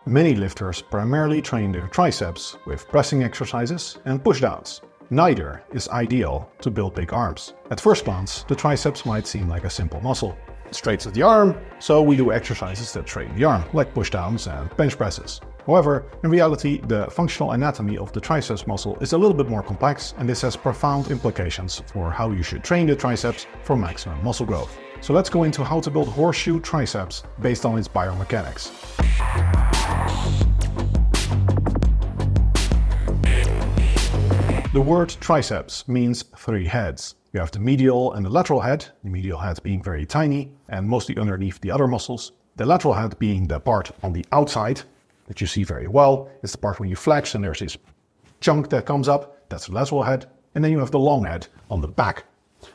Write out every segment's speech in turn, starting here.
Many lifters primarily train their triceps with pressing exercises and pushdowns. Neither is ideal to build big arms. At first glance, the triceps might seem like a simple muscle. It straightens the arm, so we do exercises that straighten the arm, like pushdowns and bench presses. However, in reality, the functional anatomy of the triceps muscle is a little bit more complex, and this has profound implications for how you should train the triceps for maximum muscle growth. So let's go into how to build horseshoe triceps based on its biomechanics. The word triceps means three heads. You have the medial and the lateral head, the medial head being very tiny and mostly underneath the other muscles. The lateral head being the part on the outside that you see very well. It's the part when you flex and there's this chunk that comes up, that's the lateral head. And then you have the long head on the back.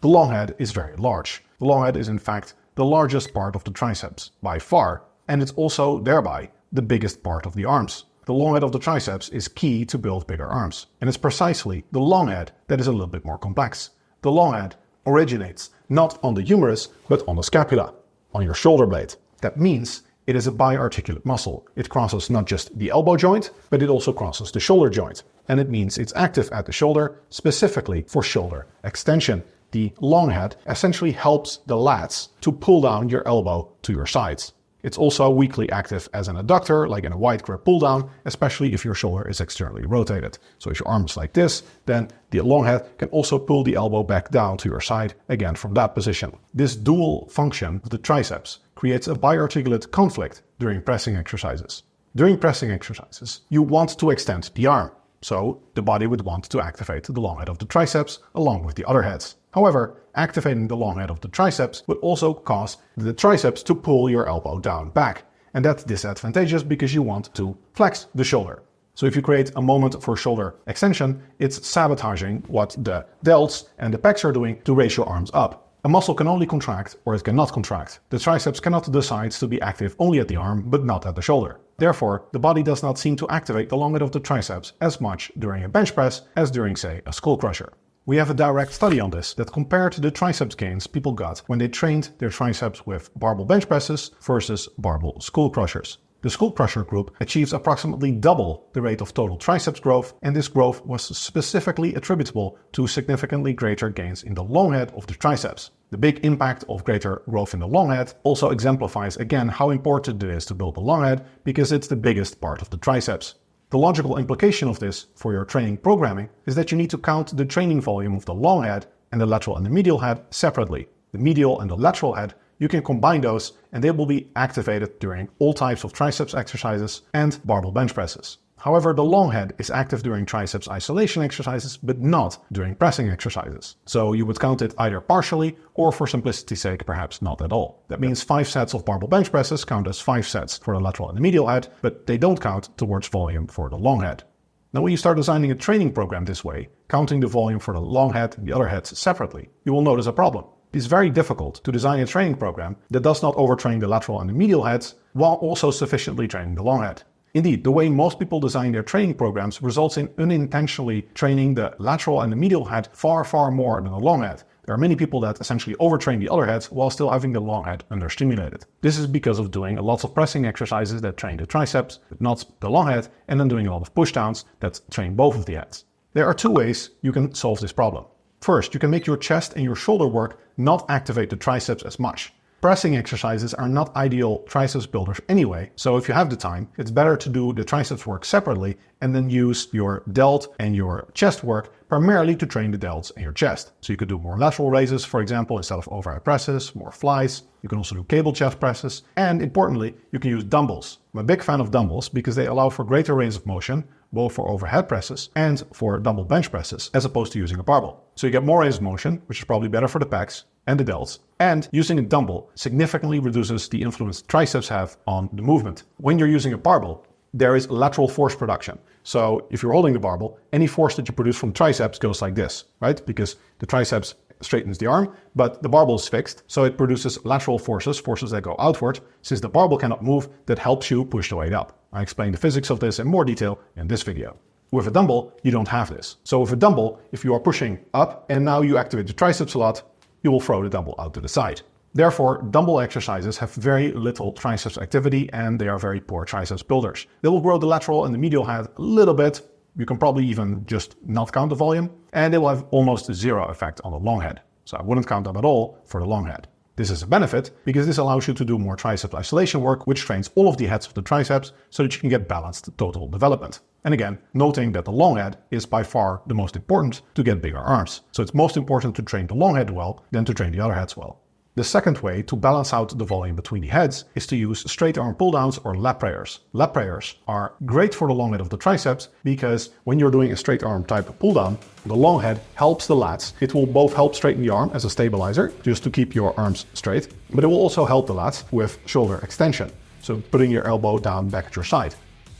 The long head is very large. The long head is in fact the largest part of the triceps by far, and it's also thereby the biggest part of the arms. The long head of the triceps is key to build bigger arms, and it's precisely the long head that is a little bit more complex. The long head originates not on the humerus, but on the scapula, on your shoulder blade. That means it is a biarticulate muscle. It crosses not just the elbow joint, but it also crosses the shoulder joint. And it means it's active at the shoulder, specifically for shoulder extension. The long head essentially helps the lats to pull down your elbow to your sides. It's also weakly active as an adductor, like in a wide grip pull down, especially if your shoulder is externally rotated. So if your arm is like this, then the long head can also pull the elbow back down to your side, again from that position. This dual function of the triceps creates a biarticulate conflict during pressing exercises. During pressing exercises, you want to extend the arm. So the body would want to activate the long head of the triceps along with the other heads. However, activating the long head of the triceps would also cause the triceps to pull your elbow down back. And that's disadvantageous because you want to flex the shoulder. So if you create a moment for shoulder extension, it's sabotaging what the delts and the pecs are doing to raise your arms up. A muscle can only contract or it cannot contract. The triceps cannot decide to be active only at the arm but not at the shoulder. Therefore, the body does not seem to activate the long head of the triceps as much during a bench press as during, say, a skull crusher. We have a direct study on this that compared the triceps gains people got when they trained their triceps with barbell bench presses versus barbell skull crushers. The skull crusher group achieves approximately double the rate of total triceps growth, and this growth was specifically attributable to significantly greater gains in the long head of the triceps. The big impact of greater growth in the long head also exemplifies again how important it is to build the long head because it's the biggest part of the triceps. The logical implication of this for your training programming is that you need to count the training volume of the long head and the lateral and the medial head separately. The medial and the lateral head, you can combine those and they will be activated during all types of triceps exercises and barbell bench presses. However, the long head is active during triceps isolation exercises, but not during pressing exercises. So you would count it either partially or for simplicity's sake, perhaps not at all. That means 5 sets of barbell bench presses count as 5 sets for the lateral and the medial head, but they don't count towards volume for the long head. Now, when you start designing a training program this way, counting the volume for the long head and the other heads separately, you will notice a problem. It's very difficult to design a training program that does not overtrain the lateral and the medial heads while also sufficiently training the long head. Indeed, the way most people design their training programs results in unintentionally training the lateral and the medial head far more than the long head. There are many people that essentially overtrain the other heads while still having the long head understimulated. This is because of doing lots of pressing exercises that train the triceps, but not the long head, and then doing a lot of pushdowns that train both of the heads. There are 2 ways you can solve this problem. First, you can make your chest and your shoulder work not activate the triceps as much. Pressing exercises are not ideal triceps builders anyway, so if you have the time, it's better to do the triceps work separately and then use your delt and your chest work primarily to train the delts and your chest. So you could do more lateral raises, for example, instead of overhead presses, more flies. You can also do cable chest presses, and importantly, you can use dumbbells. I'm a big fan of dumbbells because they allow for greater range of motion, both for overhead presses and for dumbbell bench presses, as opposed to using a barbell. So you get more range of motion, which is probably better for the pecs and the delts, and using a dumbbell significantly reduces the influence triceps have on the movement. When you're using a barbell, there is lateral force production. So if you're holding the barbell, any force that you produce from triceps goes like this, right? Because the triceps straightens the arm, but the barbell is fixed, so it produces lateral forces that go outward. Since the barbell cannot move, that helps you push the weight up. I explain the physics of this in more detail in this video. With a dumbbell, you don't have this. So with a dumbbell, if you are pushing up and now you activate the triceps a lot, you will throw the dumbbell out to the side. Therefore, dumbbell exercises have very little triceps activity and they are very poor triceps builders. They will grow the lateral and the medial head a little bit. You can probably even just not count the volume, and they will have almost zero effect on the long head. So I wouldn't count them at all for the long head. This is a benefit because this allows you to do more tricep isolation work, which trains all of the heads of the triceps so that you can get balanced total development. And again, noting that the long head is by far the most important to get bigger arms. So it's most important to train the long head well than to train the other heads well. The second way to balance out the volume between the heads is to use straight arm pull downs or lat prayers. Lat prayers are great for the long head of the triceps because when you're doing a straight arm type of pull down, the long head helps the lats. It will both help straighten the arm as a stabilizer, just to keep your arms straight, but it will also help the lats with shoulder extension. So putting your elbow down back at your side.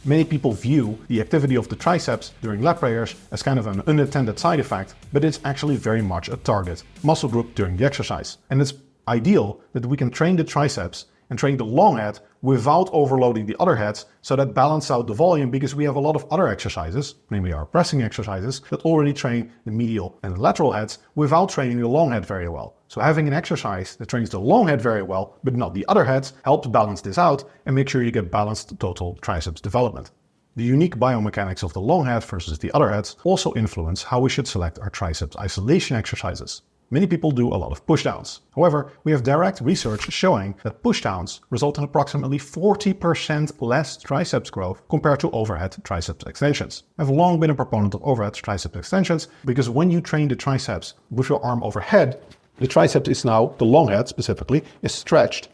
Many people view the activity of the triceps during lat prayers as kind of an unintended side effect, but it's actually very much a target muscle group during the exercise. And it's ideal that we can train the triceps and train the long head without overloading the other heads, so that balance out the volume, because we have a lot of other exercises, namely our pressing exercises, that already train the medial and the lateral heads without training the long head very well. So having an exercise that trains the long head very well, but not the other heads, helps balance this out and make sure you get balanced total triceps development. The unique biomechanics of the long head versus the other heads also influence how we should select our triceps isolation exercises. Many people do a lot of pushdowns. However, we have direct research showing that pushdowns result in approximately 40% less triceps growth compared to overhead triceps extensions. I've long been a proponent of overhead triceps extensions because when you train the triceps with your arm overhead, the triceps is now, the long head specifically, is stretched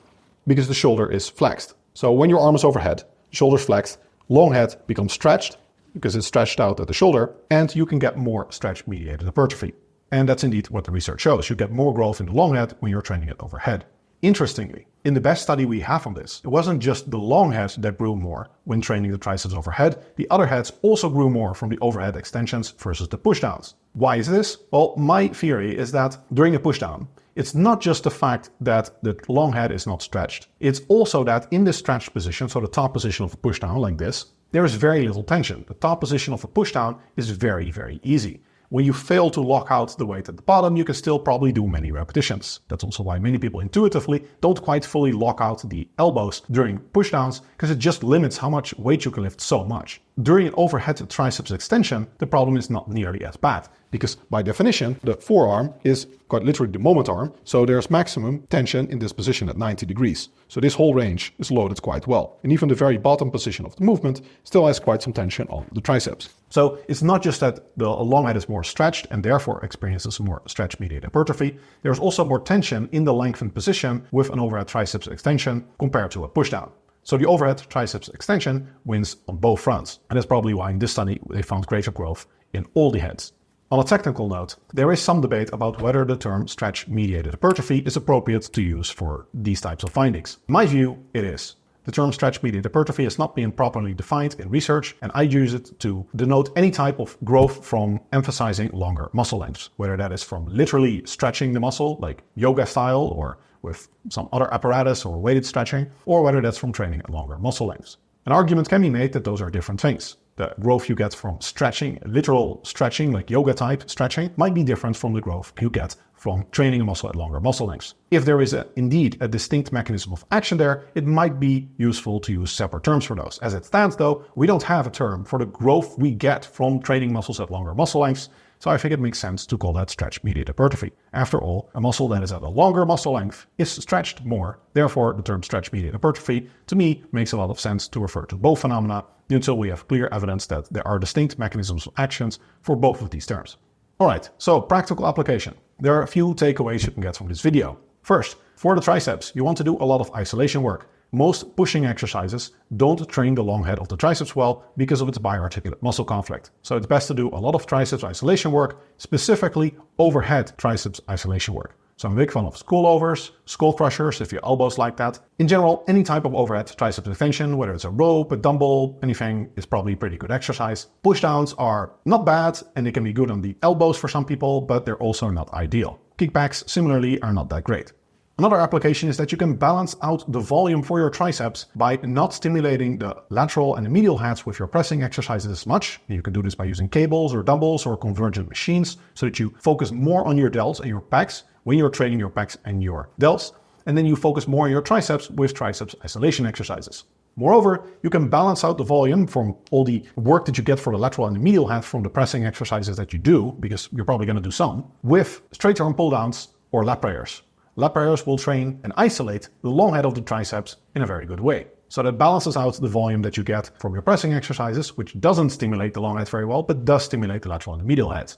because the shoulder is flexed. So when your arm is overhead, shoulder's flexed, long head becomes stretched because it's stretched out at the shoulder, and you can get more stretch-mediated hypertrophy. And that's indeed what the research shows. You get more growth in the long head when you're training it overhead. Interestingly, in the best study we have on this, it wasn't just the long head that grew more when training the triceps overhead. The other heads also grew more from the overhead extensions versus the pushdowns. Why is this? Well, my theory is that during a pushdown, it's not just the fact that the long head is not stretched. It's also that in the stretched position, so the top position of a pushdown like this, there is very little tension. The top position of a pushdown is very, very easy. When you fail to lock out the weight at the bottom, you can still probably do many repetitions. That's also why many people intuitively don't quite fully lock out the elbows during pushdowns, because it just limits how much weight you can lift so much. During an overhead triceps extension, the problem is not nearly as bad, because by definition, the forearm is quite literally the moment arm, so there's maximum tension in this position at 90 degrees. So this whole range is loaded quite well. And even the very bottom position of the movement still has quite some tension on the triceps. So it's not just that the long head is more stretched and therefore experiences more stretch-mediated hypertrophy. There's also more tension in the lengthened position with an overhead triceps extension compared to a pushdown. So the overhead triceps extension wins on both fronts. And that's probably why in this study they found greater growth in all the heads. On a technical note, there is some debate about whether the term stretch-mediated hypertrophy is appropriate to use for these types of findings. In my view, it is. The term stretch-mediated hypertrophy has not been properly defined in research, and I use it to denote any type of growth from emphasizing longer muscle lengths, whether that is from literally stretching the muscle, like yoga style, or with some other apparatus or weighted stretching, or whether that's from training at longer muscle lengths. An argument can be made that those are different things. The growth you get from stretching, literal stretching, like yoga type stretching, might be different from the growth you get from training a muscle at longer muscle lengths. If there is indeed a distinct mechanism of action there, it might be useful to use separate terms for those. As it stands though, we don't have a term for the growth we get from training muscles at longer muscle lengths, so I think it makes sense to call that stretch-mediated hypertrophy. After all, a muscle that is at a longer muscle length is stretched more. Therefore, the term stretch-mediated hypertrophy, to me, makes a lot of sense to refer to both phenomena until we have clear evidence that there are distinct mechanisms of actions for both of these terms. Alright, so practical application. There are a few takeaways you can get from this video. First, for the triceps, you want to do a lot of isolation work. Most pushing exercises don't train the long head of the triceps well because of its biarticulate muscle conflict. So it's best to do a lot of triceps isolation work, specifically overhead triceps isolation work. So I'm a big fan of skull-overs, skull crushers if your elbows like that. In general, any type of overhead triceps extension, whether it's a rope, a dumbbell, anything is probably pretty good exercise. Pushdowns are not bad and they can be good on the elbows for some people, but they're also not ideal. Kickbacks similarly are not that great. Another application is that you can balance out the volume for your triceps by not stimulating the lateral and the medial heads with your pressing exercises as much. You can do this by using cables or dumbbells or convergent machines so that you focus more on your delts and your pecs when you're training your pecs and your delts. and then you focus more on your triceps with triceps isolation exercises. Moreover, you can balance out the volume from all the work that you get for the lateral and the medial head from the pressing exercises that you do, because you're probably going to do some, with straight arm pull downs or lat prayers. Lat prayers will train and isolate the long head of the triceps in a very good way. So that balances out the volume that you get from your pressing exercises, which doesn't stimulate the long head very well, but does stimulate the lateral and the medial head.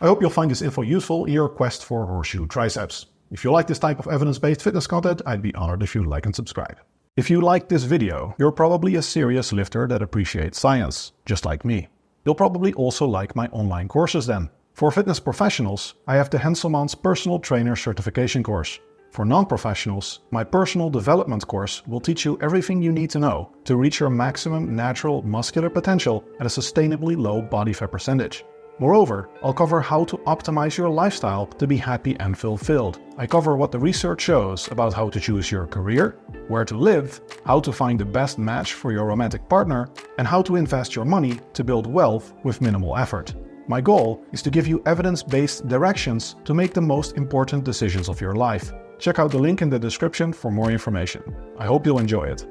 I hope you'll find this info useful in your quest for horseshoe triceps. If you like this type of evidence-based fitness content, I'd be honored if you like and subscribe. If you like this video, you're probably a serious lifter that appreciates science, just like me. You'll probably also like my online courses then. For fitness professionals, I have the Henselmans Personal Trainer Certification course. For non-professionals, my Personal Development course will teach you everything you need to know to reach your maximum natural muscular potential at a sustainably low body fat percentage. Moreover, I'll cover how to optimize your lifestyle to be happy and fulfilled. I cover what the research shows about how to choose your career, where to live, how to find the best match for your romantic partner, and how to invest your money to build wealth with minimal effort. My goal is to give you evidence-based directions to make the most important decisions of your life. Check out the link in the description for more information. I hope you'll enjoy it.